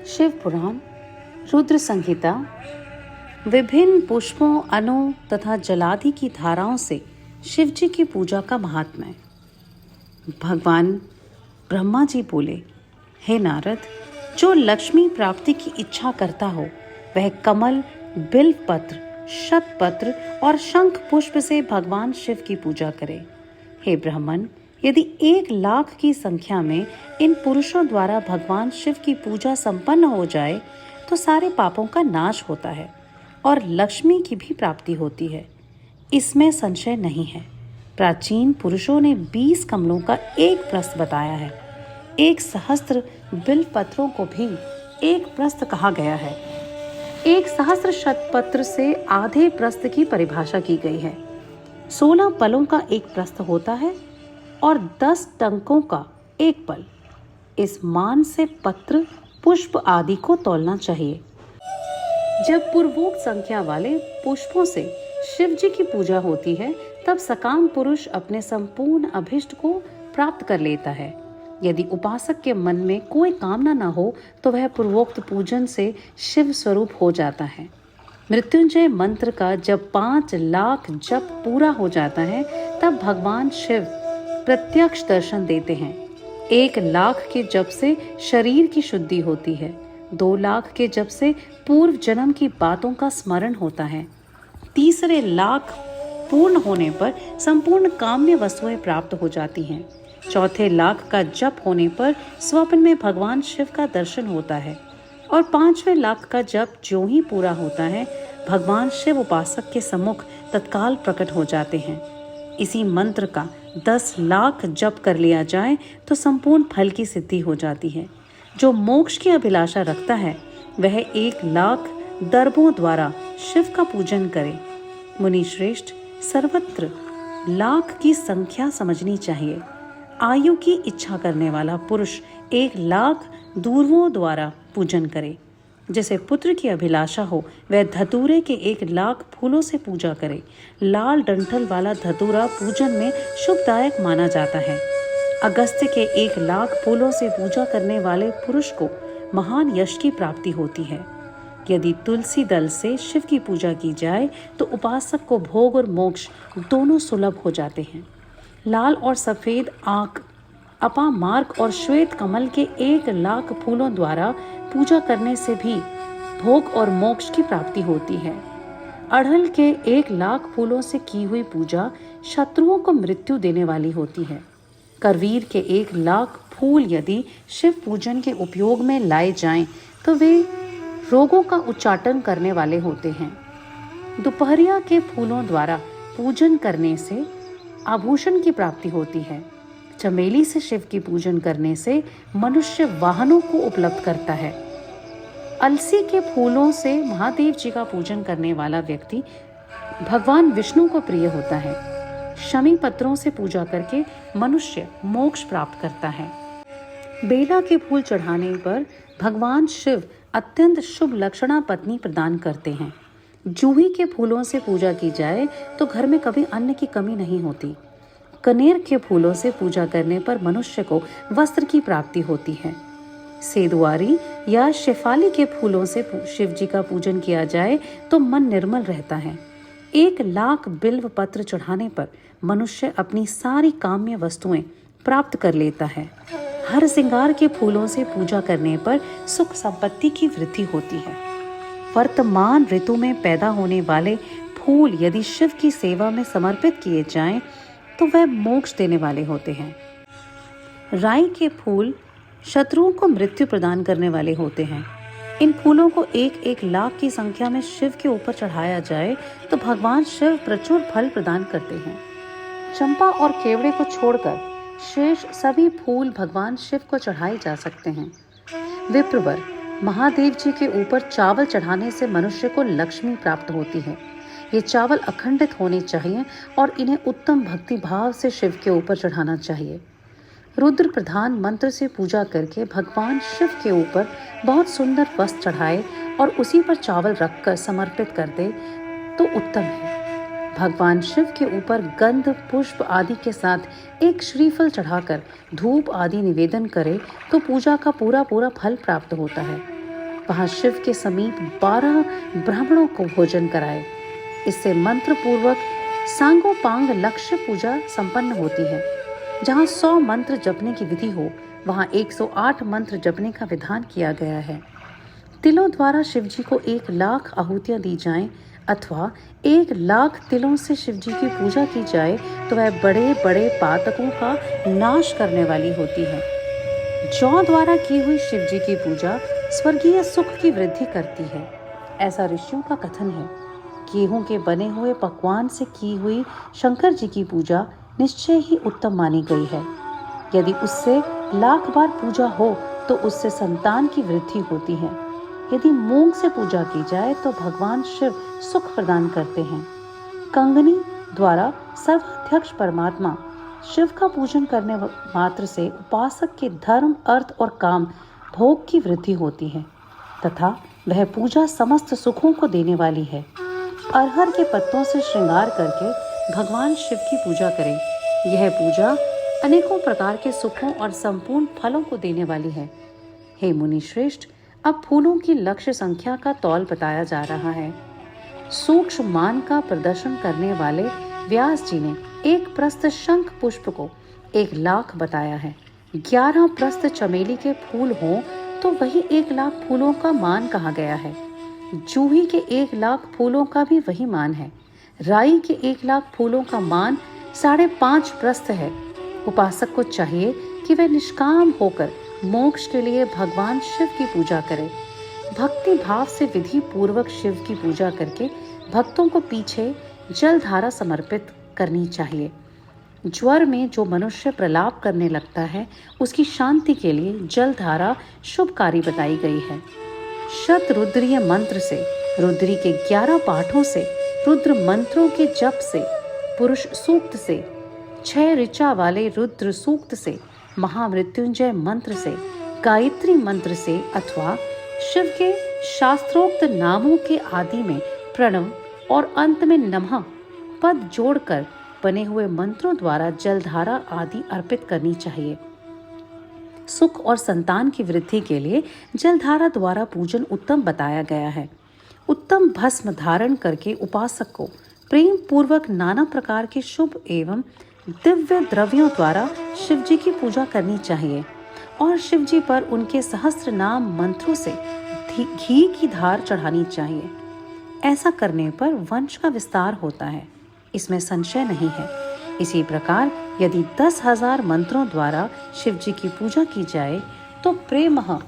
शिव पुराण, रुद्र संहिता, विभिन्न पुष्पों, अणु तथा जलादि की धाराओं से शिव जी की पूजा का महात्म्य। भगवान ब्रह्मा जी बोले, हे नारद, जो लक्ष्मी प्राप्ति की इच्छा करता हो वह कमल, बिल्व पत्र, शतपत्र और शंख पुष्प से भगवान शिव की पूजा करे। हे ब्राह्मण, यदि 1,00,000 की संख्या में इन पुरुषों द्वारा भगवान शिव की पूजा संपन्न हो जाए तो सारे पापों का नाश होता है और लक्ष्मी की भी प्राप्ति होती है, इसमें संशय नहीं है। प्राचीन पुरुषों ने 20 कमलों का एक प्रस्थ बताया है। 1,000 बिल्व पत्रों को भी एक प्रस्थ कहा गया है। 1,000 शतपत्र से आधे प्रस्थ की परिभाषा की गई है। 16 पलों का एक प्रस्थ होता है और 10 टंकों का एक पल। इस मान से पत्र, पुष्प आदि को तौलना चाहिए। जब पूर्वोक्त संख्या वाले पुष्पों से शिव जी की पूजा होती है तब सकाम पुरुष अपने संपूर्ण अभिष्ट को प्राप्त कर लेता है। यदि उपासक के मन में कोई कामना न हो तो वह पूर्वोक्त पूजन से शिव स्वरूप हो जाता है। मृत्युंजय मंत्र का जब 5,00,000 जप पूरा हो जाता है तब भगवान शिव प्रत्यक्ष दर्शन देते हैं। 1,00,000 के जप से शरीर की शुद्धि होती है। 2,00,000 के जप से पूर्व जन्म की बातों का स्मरण होता है। तीसरे लाख पूर्ण होने पर संपूर्ण काम्य वस्तुएं प्राप्त हो जाती हैं। चौथे लाख का जप होने पर स्वप्न में भगवान शिव का दर्शन होता है और 5वें लाख का जप जो ही पूरा होता है भगवान शिव उपासक के सम्मुख तत्काल प्रकट हो जाते हैं। इसी मंत्र का 10,00,000 जप कर लिया जाए तो संपूर्ण फल की सिद्धि हो जाती है। जो मोक्ष की अभिलाषा रखता है वह 1,00,000 दर्भों द्वारा शिव का पूजन करे। मुनि श्रेष्ठ, सर्वत्र लाख की संख्या समझनी चाहिए। आयु की इच्छा करने वाला पुरुष 1,00,000 दूर्वों द्वारा पूजन करे। जैसे पुत्र की अभिलाषा हो वह धतूरे के 1,00,000 फूलों से पूजा करे। लाल डंठल वाला धतूरा पूजन में शुभदायक माना जाता है। अगस्त्य के 1,00,000 फूलों से पूजा करने वाले पुरुष को महान यश की प्राप्ति होती है। यदि तुलसी दल से शिव की पूजा की जाए तो उपासक को भोग और मोक्ष दोनों सुलभ हो जाते हैं। लाल और सफेद आंख, अपामार्क और श्वेत कमल के 1,00,000 फूलों द्वारा पूजा करने से भी भोग और मोक्ष की प्राप्ति होती है। अड़हल के 1,00,000 फूलों से की हुई पूजा शत्रुओं को मृत्यु देने वाली होती है। करवीर के 1,00,000 फूल यदि शिव पूजन के उपयोग में लाए जाएं तो वे रोगों का उच्चाटन करने वाले होते हैं। दोपहरिया के फूलों द्वारा पूजन करने से आभूषण की प्राप्ति होती है। चमेली से शिव की पूजन करने से मनुष्य वाहनों को उपलब्ध करता है। अलसी के फूलों से महादेव जी का पूजन करने वाला व्यक्ति भगवान विष्णु को प्रिय होता है। शमी पत्रों से पूजा करके मनुष्य मोक्ष प्राप्त करता है। बेला के फूल चढ़ाने पर भगवान शिव अत्यंत शुभ लक्षणा पत्नी प्रदान करते हैं। जूही के फूलों से पूजा की जाए तो घर में कभी अन्न की कमी नहीं होती। कनेर के फूलों से पूजा करने पर मनुष्य को वस्त्र की प्राप्ति होती है। सेदुआरी या शेफाली के फूलों से शिव जी का पूजन किया जाए तो मन निर्मल रहता है। 1,00,000 बिल्व पत्र चढ़ाने पर मनुष्य अपनी सारी काम्य वस्तुएं प्राप्त कर लेता है। हर श्रृंगार के फूलों से पूजा करने पर सुख संपत्ति की वृद्धि होती है। वर्तमान ऋतु में पैदा होने वाले फूल यदि शिव की सेवा में समर्पित किए जाएं तो वह मोक्ष देने वाले होते हैं। राई के फूल शत्रुओं को मृत्यु प्रदान करने वाले होते हैं। इन फूलों को 1,00,000 की संख्या में शिव के ऊपर चढ़ाया जाए तो भगवान शिव प्रचुर फल प्रदान करते हैं। चंपा और केवड़े को छोड़कर शेष सभी फूल भगवान शिव को चढ़ाए जा सकते हैं। विप्रवर, महादेव जी के ऊपर चावल चढ़ाने से मनुष्य को लक्ष्मी प्राप्त होती है। ये चावल अखंडित होने चाहिए और इन्हें उत्तम भक्ति भाव से शिव के ऊपर चढ़ाना चाहिए। रुद्र प्रधान मंत्र से पूजा करके भगवान शिव के ऊपर बहुत सुंदर वस्त्र चढ़ाए और उसी पर चावल रखकर समर्पित कर दे तो उत्तम है। भगवान शिव के ऊपर गंध, पुष्प आदि के साथ एक श्रीफल चढ़ाकर धूप आदि निवेदन करे तो पूजा का पूरा फल प्राप्त होता है। वहां शिव के समीप 12 ब्राह्मणों को भोजन कराए। इससे मंत्र पूर्वक सांगोपांग लक्ष्य पूजा संपन्न होती है। जहां 100 मंत्र जपने की विधि हो, वहां 108 मंत्र जपने का विधान किया गया है। तिलों द्वारा शिवजी को 1 लाख आहुतियां दी जाएं अथवा 1 लाख तिलों से शिवजी की पूजा की जाए तो वह बड़े बड़े पातकों का नाश करने वाली होती है। जौ द्वारा की हुई शिवजी की पूजा स्वर्गीय सुख की वृद्धि करती है, ऐसा ऋषियों का कथन है। गेहूं के बने हुए पकवान से की हुई शंकर जी की पूजा निश्चय ही उत्तम मानी गई है। यदि उससे लाख बार पूजा हो तो उससे संतान की वृद्धि होती है। यदि मूंग से पूजा की जाए तो भगवान शिव सुख प्रदान करते हैं। कंगनी द्वारा सर्वाध्यक्ष परमात्मा शिव का पूजन करने मात्र से उपासक के धर्म, अर्थ और काम भोग की वृद्धि होती है तथा वह पूजा समस्त सुखों को देने वाली है। अरहर के पत्तों से श्रृंगार करके भगवान शिव की पूजा करें। यह पूजा अनेकों प्रकार के सुखों और संपूर्ण फलों को देने वाली है। हे मुनि श्रेष्ठ, अब फूलों की लक्ष्य संख्या का तौल बताया जा रहा है। सूक्ष्म मान का प्रदर्शन करने वाले व्यास जी ने एक प्रस्थ शंख पुष्प को 1 लाख बताया है। 11 प्रस्थ चमेली के फूल हों तो वही 1 लाख फूलों का मान कहा गया है। जूही के 1 लाख फूलों का भी वही मान है। राई के 1 लाख फूलों का मान 5.5 प्रस्थ है। उपासक को चाहिए कि वह निष्काम होकर मोक्ष के लिए भगवान शिव की पूजा करे। भक्ति भाव से विधि पूर्वक शिव की पूजा करके भक्तों को पीछे जलधारा समर्पित करनी चाहिए। ज्वर में जो मनुष्य प्रलाप करने लगता है, उसकी शांति के लिए जलधारा शुभकारी बताई गई है। शतरुद्रीय मंत्र से, रुद्री के 11 पाठों से, रुद्र मंत्रों के जप से, पुरुष सूक्त से, 6 ऋचा वाले रुद्र सूक्त से, महामृत्युंजय मंत्र से, गायत्री मंत्र से अथवा शिव के शास्त्रोक्त नामों के आदि में प्रणव और अंत में नमः पद जोड़कर बने हुए मंत्रों द्वारा जलधारा आदि अर्पित करनी चाहिए। सुख और संतान की वृद्धि के लिए जलधारा द्वारा पूजन उत्तम बताया गया है। उत्तम भस्म धारण करके उपासक को प्रेम पूर्वक नाना प्रकार के शुभ एवं दिव्य द्रव्यों द्वारा शिवजी की पूजा करनी चाहिए और शिवजी पर उनके सहस्त्र नाम मंत्रों से घी की धार चढ़ानी चाहिए। ऐसा करने पर वंश का विस्तार होता है, इसमें संशय नहीं है। इसी प्रकार यदि 10,000 मंत्रों द्वारा शिवजी की पूजा की जाए तो प्रेमः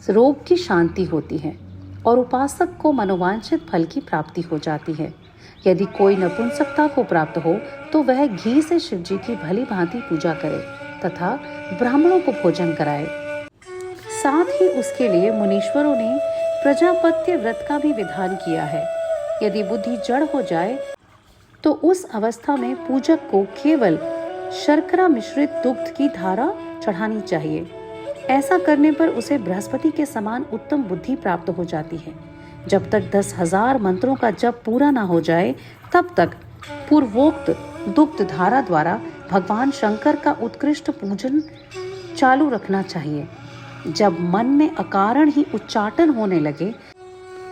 रोग की शांति होती है और उपासक को मनोवांछित फल की प्राप्ति हो जाती है। यदि कोई नपुंसकता को प्राप्त हो तो वह घी से शिवजी की भली भांति पूजा करे तथा ब्राह्मणों को भोजन कराए। साथ ही उसके लिए मुनीश्वरों ने प्रजापत्य व्रत का भी विधान किया है। यदि बुद्धि जड़ हो जाए तो उस अवस्था में पूजक को केवल शर्करा मिश्रित दुग्ध की धारा चढ़ानी चाहिए। ऐसा करने पर उसे बृहस्पति के समान उत्तम बुद्धि प्राप्त हो जाती है। जब तक 10,000 मंत्रों का जप पूरा ना हो जाए तब तक पूर्वोक्त दुग्ध धारा द्वारा भगवान शंकर का उत्कृष्ट पूजन चालू रखना चाहिए। जब मन में अकारण ही उच्चाटन होने लगे,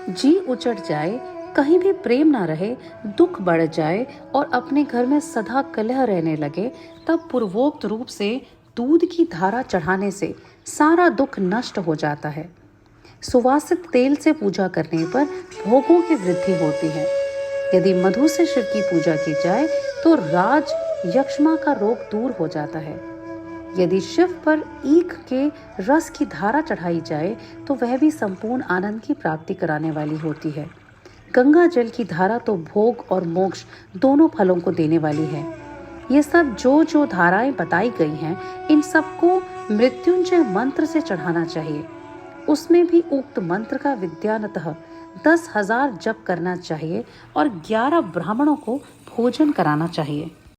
जी उचट जाए, कहीं भी प्रेम ना रहे, दुख बढ़ जाए और अपने घर में सदा कलह रहने लगे, तब पूर्वोक्त रूप से दूध की धारा चढ़ाने से सारा दुख नष्ट हो जाता है। सुवासित तेल से पूजा करने पर भोगों की वृद्धि होती है। यदि मधु से शिव की पूजा की जाए तो राज यक्ष्मा का रोग दूर हो जाता है। यदि शिव पर ईख के रस की धारा चढ़ाई जाए तो वह भी संपूर्ण आनंद की प्राप्ति कराने वाली होती है। गंगा जल की धारा तो भोग और मोक्ष दोनों फलों को देने वाली है। ये सब जो धाराएं बताई गई हैं, इन सबको मृत्युंजय मंत्र से चढ़ाना चाहिए। उसमें भी उक्त मंत्र का विद्यानतः 10,000 जप करना चाहिए और 11 ब्राह्मणों को भोजन कराना चाहिए।